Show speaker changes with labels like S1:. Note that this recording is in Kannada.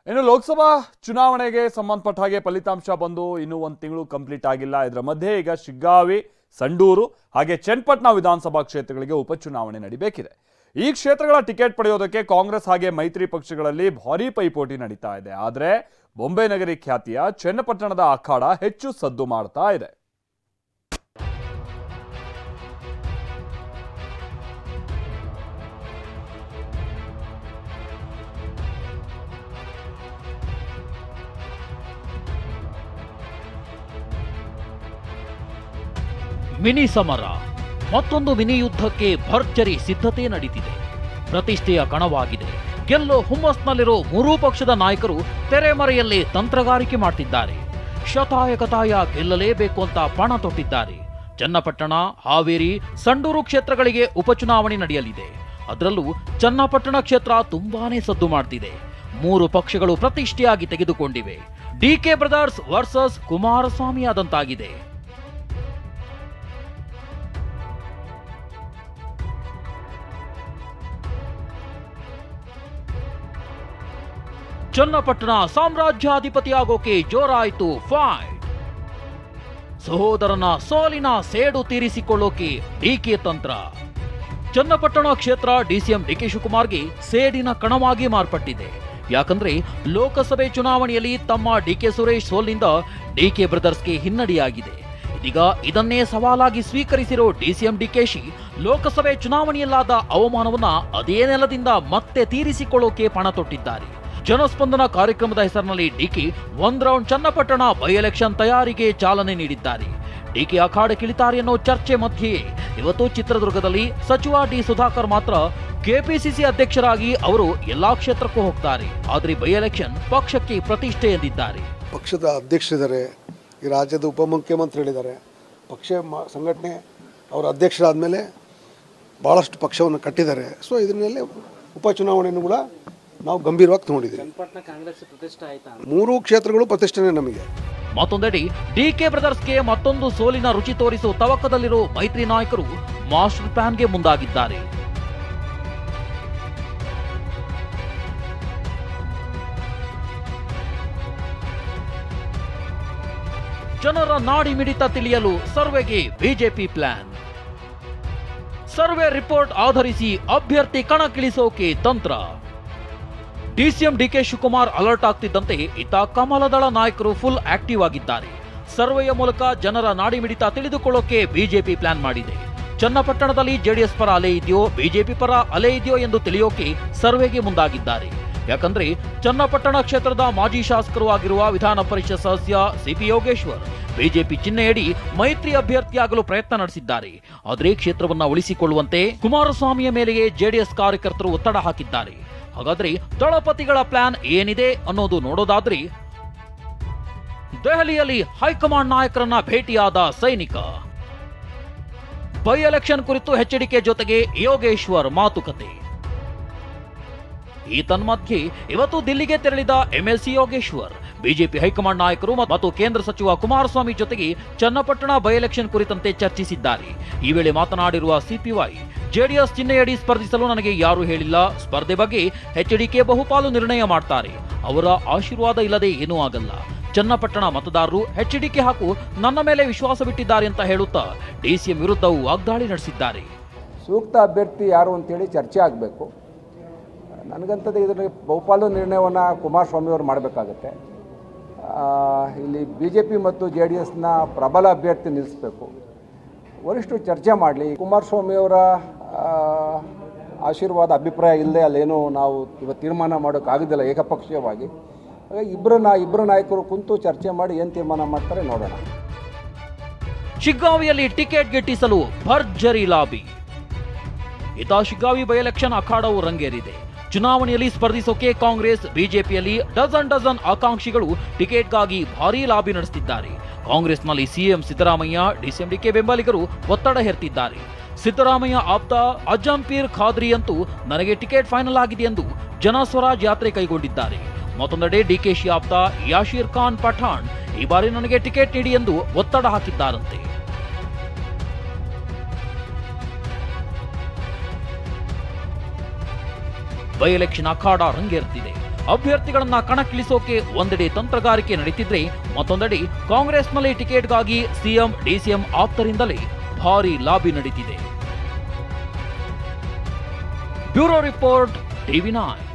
S1: ಇನ್ನು ಲೋಕಸಭಾ ಚುನಾವಣೆಗೆ ಸಂಬಂಧಪಟ್ಟ ಹಾಗೆ ಫಲಿತಾಂಶ ಬಂದು ಇನ್ನೂ ಒಂದು ತಿಂಗಳು ಕಂಪ್ಲೀಟ್ ಆಗಿಲ್ಲ. ಇದರ ಮಧ್ಯೆ ಈಗ ಶಿಗ್ಗಾವಿ, ಸಂಡೂರು ಹಾಗೆ ಚನ್ನಪಟ್ಟಣ ವಿಧಾನಸಭಾ ಕ್ಷೇತ್ರಗಳಿಗೆ ಉಪಚುನಾವಣೆ ನಡೀಬೇಕಿದೆ. ಈ ಕ್ಷೇತ್ರಗಳ ಟಿಕೆಟ್ ಪಡೆಯೋದಕ್ಕೆ ಕಾಂಗ್ರೆಸ್ ಹಾಗೆ ಮೈತ್ರಿ ಪಕ್ಷಗಳಲ್ಲಿ ಭಾರೀ ಪೈಪೋಟಿ ನಡೀತಾ ಇದೆ. ಆದರೆ ಬೊಂಬೆ ನಗರಿ ಖ್ಯಾತಿಯ ಚನ್ನಪಟ್ಟಣದ ಅಖಾಡ ಹೆಚ್ಚು ಸದ್ದು ಮಾಡ್ತಾ ಇದೆ.
S2: ಮಿನಿ ಸಮರ, ಮತ್ತೊಂದು ಮಿನಿ ಯುದ್ಧಕ್ಕೆ ಭರ್ಜರಿ ಸಿದ್ಧತೆ ನಡೀತಿದೆ. ಪ್ರತಿಷ್ಠೆಯ ಕಣವಾಗಿದೆ. ಗೆಲ್ಲೋ ಹುಮ್ಮಸ್ನಲ್ಲಿರೋ ಮೂರೂ ಪಕ್ಷದ ನಾಯಕರು ತೆರೆಮರೆಯಲ್ಲೇ ತಂತ್ರಗಾರಿಕೆ ಮಾಡ್ತಿದ್ದಾರೆ. ಶತಾಯಗತಾಯ ಗೆಲ್ಲಲೇಬೇಕು ಅಂತ ಪಣ ತೊಟ್ಟಿದ್ದಾರೆ. ಚನ್ನಪಟ್ಟಣ, ಹಾವೇರಿ, ಸಂಡೂರು ಕ್ಷೇತ್ರಗಳಿಗೆ ಉಪಚುನಾವಣೆ ನಡೆಯಲಿದೆ. ಅದರಲ್ಲೂ ಚನ್ನಪಟ್ಟಣ ಕ್ಷೇತ್ರ ತುಂಬಾನೇ ಸದ್ದು ಮಾಡ್ತಿದೆ. ಮೂರು ಪಕ್ಷಗಳು ಪ್ರತಿಷ್ಠೆಯಾಗಿ ತೆಗೆದುಕೊಂಡಿವೆ. ಡಿಕೆ ಬ್ರದರ್ಸ್ ವರ್ಸಸ್ ಕುಮಾರಸ್ವಾಮಿ ಆದಂತಾಗಿದೆ. ಚನ್ನಪಟ್ಟಣ ಸಾಮ್ರಾಜ್ಯಾಧಿಪತಿಯಾಗೋಕೆ ಜೋರಾಯಿತು ಫೈಟ್. ಸಹೋದರನ ಸೋಲಿನ ಸೇಡು ತೀರಿಸಿಕೊಳ್ಳೋಕೆ ಡಿಕೆ ತಂತ್ರ. ಚನ್ನಪಟ್ಟಣ ಕ್ಷೇತ್ರ ಡಿಸಿಎಂ ಡಿಕೆ ಶಿವಕುಮಾರ್ಗೆ ಸೇಡಿನ ಕಣವಾಗಿ ಮಾರ್ಪಟ್ಟಿದೆ. ಯಾಕಂದ್ರೆ ಲೋಕಸಭೆ ಚುನಾವಣೆಯಲ್ಲಿ ತಮ್ಮ ಡಿಕೆ ಸುರೇಶ್ ಸೋಲಿನಿಂದ ಡಿಕೆ ಬ್ರದರ್ಸ್ಗೆ ಹಿನ್ನಡೆಯಾಗಿದೆ. ಇದೀಗ ಇದನ್ನೇ ಸವಾಲಾಗಿ ಸ್ವೀಕರಿಸಿರೋ ಡಿಸಿಎಂ ಡಿಕೆಶಿ ಲೋಕಸಭೆ ಚುನಾವಣೆಯಲ್ಲಾದ ಅವಮಾನವನ್ನ ಅದೇ ನೆಲದಿಂದ ಮತ್ತೆ ತೀರಿಸಿಕೊಳ್ಳೋಕೆ ಪಣ ತೊಟ್ಟಿದ್ದಾರೆ. ಜನಸ್ಪಂದನ ಕಾರ್ಯಕ್ರಮದ ಹೆಸರಿನಲ್ಲಿ ಡಿಕೆ ಒಂದ್ ರೌಂಡ್ ಚನ್ನಪಟ್ಟಣ ಬೈ ಎಲೆಕ್ಷನ್ ತಯಾರಿಗೆ ಚಾಲನೆ ನೀಡಿದ್ದಾರೆ. ಡಿಕೆ ಅಖಾಡಕ್ಕಿಳಿತಾರೆ ಅನ್ನೋ ಚರ್ಚೆ ಮಧ್ಯೆಯೇ ಇವತ್ತು ಚಿತ್ರದುರ್ಗದಲ್ಲಿ ಸಚಿವ ಡಿ ಸುಧಾಕರ್ ಮಾತ್ರ ಕೆಪಿಸಿಸಿ ಅಧ್ಯಕ್ಷರಾಗಿ ಅವರು ಎಲ್ಲಾ ಕ್ಷೇತ್ರಕ್ಕೂ ಹೋಗ್ತಾರೆ. ಆದ್ರೆ ಬೈ ಎಲೆಕ್ಷನ್ ಪಕ್ಷಕ್ಕೆ ಪ್ರತಿಷ್ಠೆ ಎಂದಿದ್ದಾರೆ.
S3: ಪಕ್ಷದ ಅಧ್ಯಕ್ಷರಿದ್ದಾರೆ, ಈ ರಾಜ್ಯದ ಉಪಮುಖ್ಯಮಂತ್ರಿಗಳಿದ್ದಾರೆ. ಪಕ್ಷ ಸಂಘಟನೆ ಅವರ ಅಧ್ಯಕ್ಷರಾದ ಭಾಳಷ್ಟು ಪಕ್ಷವನ್ನು ಕಟ್ಟಿದ್ದಾರೆ. ಸೊ ಇದನ್ನೆಲ್ಲ ಉಪಚುನಾವಣೆಯನ್ನು ಕೂಡ ನಾವು ಗಂಭೀರವಾಗಿ ನೋಡಿದ್ದೀವಿ. ಮೂರು ಕ್ಷೇತ್ರಗಳು ಪ್ರತಿಷ್ಠೆನೇ ನಮಗೆ.
S2: ಮತ್ತೊಂದೆಡೆ ಡಿಕೆ ಬ್ರದರ್ಸ್ಗೆ ಮತ್ತೊಂದು ಸೋಲಿನ ರುಚಿ ತೋರಿಸುವ ತವಕದಲ್ಲಿರೋ ಮೈತ್ರಿ ನಾಯಕರು ಮಾಸ್ಟರ್ ಪ್ಲಾನ್ಗೆ ಮುಂದಾಗಿದ್ದಾರೆ. ಜನರ ನಾಡಿ ಮಿಡಿತ ತಿಳಿಯಲು ಸರ್ವೆಗೆ ಬಿಜೆಪಿ ಪ್ಲಾನ್. ಸರ್ವೆ ರಿಪೋರ್ಟ್ ಆಧರಿಸಿ ಅಭ್ಯರ್ಥಿ ಕಣಕ್ಕಿಳಿಸೋಕೆ ತಂತ್ರ. ಡಿಸಿಎಂ ಡಿಕೆ ಶಿವಕುಮಾರ್ ಅಲರ್ಟ್ ಆಗ್ತಿದ್ದಂತೆ ಇತ್ತ ಕಮಲದಳ ನಾಯಕರು ಫುಲ್ ಆಕ್ಟಿವ್ ಆಗಿದ್ದಾರೆ. ಸರ್ವೆಯ ಮೂಲಕ ಜನರ ನಾಡಿ ಮಿಡಿತ ತಿಳಿದುಕೊಳ್ಳೋಕೆ ಬಿಜೆಪಿ ಪ್ಲಾನ್ ಮಾಡಿದೆ. ಚನ್ನಪಟ್ಟಣದಲ್ಲಿ ಜೆಡಿಎಸ್ ಪರ ಅಲೆ ಇದೆಯೋ ಬಿಜೆಪಿ ಪರ ಅಲೆ ಇದೆಯೋ ಎಂದು ತಿಳಿಯೋಕೆ ಸರ್ವೆಗೆ ಮುಂದಾಗಿದ್ದಾರೆ. ಯಾಕಂದ್ರೆ ಚನ್ನಪಟ್ಟಣ ಕ್ಷೇತ್ರದ ಮಾಜಿ ಶಾಸಕರು ಆಗಿರುವ ವಿಧಾನ ಪರಿಷತ್ ಸದಸ್ಯ ಸಿಪಿ ಯೋಗೇಶ್ವರ್ ಬಿಜೆಪಿ ಚಿಹ್ನೆಯಡಿ ಮೈತ್ರಿ ಅಭ್ಯರ್ಥಿಯಾಗಲು ಪ್ರಯತ್ನ ನಡೆಸಿದ್ದಾರೆ. ಆದರೆ ಕ್ಷೇತ್ರವನ್ನ ಉಳಿಸಿಕೊಳ್ಳುವಂತೆ ಕುಮಾರಸ್ವಾಮಿಯ ಮೇಲೆಯೇ ಜೆಡಿಎಸ್ ಕಾರ್ಯಕರ್ತರು ಒತ್ತಡ ಹಾಕಿದ್ದಾರೆ. ಹಾಗಾದ್ರೆ ದಳಪತಿಗಳ ಪ್ಲಾನ್ ಏನಿದೆ ಅನ್ನೋದು ನೋಡೋದಾದ್ರೆ, ದೆಹಲಿಯಲ್ಲಿ ಹೈಕಮಾಂಡ್ ನಾಯಕರನ್ನ ಭೇಟಿಯಾದ ಸೈನಿಕ. ಬೈ ಎಲೆಕ್ಷನ್ ಕುರಿತು ಎಚ್ಡಿಕೆ ಜೊತೆಗೆ ಯೋಗೇಶ್ವರ್ ಮಾತುಕತೆ. ಈ ತನ್ಮಧ್ಯೆ ಇವತ್ತು ದಿಲ್ಲಿಗೆ ತೆರಳಿದ ಎಂಎಲ್ಸಿ ಯೋಗೇಶ್ವರ್ ಬಿಜೆಪಿ ಹೈಕಮಾಂಡ್ ನಾಯಕರು ಮತ್ತು ಕೇಂದ್ರ ಸಚಿವ ಕುಮಾರಸ್ವಾಮಿ ಜೊತೆಗೆ ಚನ್ನಪಟ್ಟಣ ಬೈ ಎಲೆಕ್ಷನ್ ಕುರಿತಂತೆ ಚರ್ಚಿಸಿದ್ದಾರೆ. ಈ ವೇಳೆ ಮಾತನಾಡಿರುವ ಸಿಪಿವೈ, ಜೆಡಿಎಸ್ ಚಿಹ್ನೆಯಡಿ ಸ್ಪರ್ಧಿಸಲು ನನಗೆ ಯಾರೂ ಹೇಳಿಲ್ಲ. ಸ್ಪರ್ಧೆ ಬಗ್ಗೆ ಎಚ್ಡಿಕೆ ಬಹುಪಾಲು ನಿರ್ಣಯ ಮಾಡ್ತಾರೆ. ಅವರ ಆಶೀರ್ವಾದ ಇಲ್ಲದೆ ಏನೂ ಆಗಲ್ಲ. ಚನ್ನಪಟ್ಟಣ ಮತದಾರರು ಎಚ್ಡಿಕೆ ಹಾಗೂ ನನ್ನ ಮೇಲೆ ವಿಶ್ವಾಸವಿಟ್ಟಿದ್ದಾರೆ ಅಂತ ಹೇಳುತ್ತಾ ಡಿಸಿಎಂ ವಿರುದ್ಧವೂ ವಾಗ್ದಾಳಿ ನಡೆಸಿದ್ದಾರೆ.
S4: ಸೂಕ್ತ ಅಭ್ಯರ್ಥಿ ಯಾರು ಅಂತೇಳಿ ಚರ್ಚೆ ಆಗಬೇಕು. ನನಗಂತದ್ದು ಇದರಲ್ಲಿ ಬಹುಪಾಲು ನಿರ್ಣಯವನ್ನು ಕುಮಾರಸ್ವಾಮಿ ಅವರು ಮಾಡಬೇಕಾಗತ್ತೆ. ಇಲ್ಲಿ ಬಿಜೆಪಿ ಮತ್ತು ಜೆಡಿಎಸ್ನ ಪ್ರಬಲ ಅಭ್ಯರ್ಥಿ ನಿಲ್ಲಿಸಬೇಕು. ವರಿಷ್ಠರು ಚರ್ಚೆ ಮಾಡಲಿ. ಕುಮಾರಸ್ವಾಮಿಯವರ ಆಶೀರ್ವಾದ ಅಭಿಪ್ರಾಯ ಇಲ್ಲದೆ ಅಲ್ಲೇನೋ ನಾವು ಇವತ್ತು ತೀರ್ಮಾನ ಮಾಡೋಕ್ಕಾಗೋದಿಲ್ಲ ಏಕಪಕ್ಷೀಯವಾಗಿ. ಇಬ್ಬರು ನಾಯಕರು ಕುಂತು ಚರ್ಚೆ ಮಾಡಿ ಏನು ತೀರ್ಮಾನ ಮಾಡ್ತಾರೆ ನೋಡೋಣ.
S2: ಶಿಗ್ಗಾವಿಯಲ್ಲಿ ಟಿಕೆಟ್ ಗಿಟ್ಟಿಸಲು ಭರ್ಜರಿ ಲಾಬಿ. ಇತ ಶಿಗ್ಗಾವಿ ಬೈ ಎಲೆಕ್ಷನ್ ಅಖಾಡವು ರಂಗೇರಿದೆ. ಚುನಾವಣೆಯಲ್ಲಿ ಸ್ಪರ್ಧಿಸೋಕೆ ಕಾಂಗ್ರೆಸ್, ಬಿಜೆಪಿಯಲ್ಲಿ ಡಜನ್ ಆಕಾಂಕ್ಷಿಗಳು ಟಿಕೆಟ್ಗಾಗಿ ಭಾರೀ ಲಾಬಿ ನಡೆಸುತ್ತಿದ್ದಾರೆ. ಕಾಂಗ್ರೆಸ್ನಲ್ಲಿ ಸಿಎಂ ಸಿದ್ದರಾಮಯ್ಯ, ಡಿಸಿಎಂ ಡಿಕೆ ಬೆಂಬಲಿಗರು ಒತ್ತಡ ಹೇರ್ತಿದ್ದಾರೆ. ಸಿದ್ದರಾಮಯ್ಯ ಆಪ್ತ ಅಜಂಪೀರ್ ಖಾದ್ರಿ ಅಂತೂ ನನಗೆ ಟಿಕೆಟ್ ಫೈನಲ್ ಆಗಿದೆ ಎಂದು ಜನಸ್ವರಾಜ್ ಯಾತ್ರೆ ಕೈಗೊಂಡಿದ್ದಾರೆ. ಮತ್ತೊಂದೆಡೆ ಡಿಕೆಶಿ ಆಪ್ತ ಯಾಶೀರ್ ಖಾನ್ ಪಠಾಣ್ ಈ ಬಾರಿ ನನಗೆ ಟಿಕೆಟ್ ನೀಡಿ ಎಂದು ಒತ್ತಡ ಹಾಕಿದ್ದಾರಂತೆ. ಬೈ ಎಲೆಕ್ಷನ್ ಅಖಾಡ ರಂಗೇರ್ತಿದೆ. ಅಭ್ಯರ್ಥಿಗಳನ್ನ ಕಣಕ್ಕಿಳಿಸೋಕೆ ಒಂದೆಡೆ ತಂತ್ರಗಾರಿಕೆ ನಡೀತಿದ್ರೆ ಮತ್ತೊಂದೆಡೆ ಕಾಂಗ್ರೆಸ್ನಲ್ಲಿ ಟಿಕೆಟ್ಗಾಗಿ ಸಿಎಂ ಡಿಸಿಎಂ ಆಪ್ತರಿಂದಲೇ ಭಾರಿ ಲಾಬಿ ನಡೀತಿದೆ. Bureau report ಟಿವಿ9.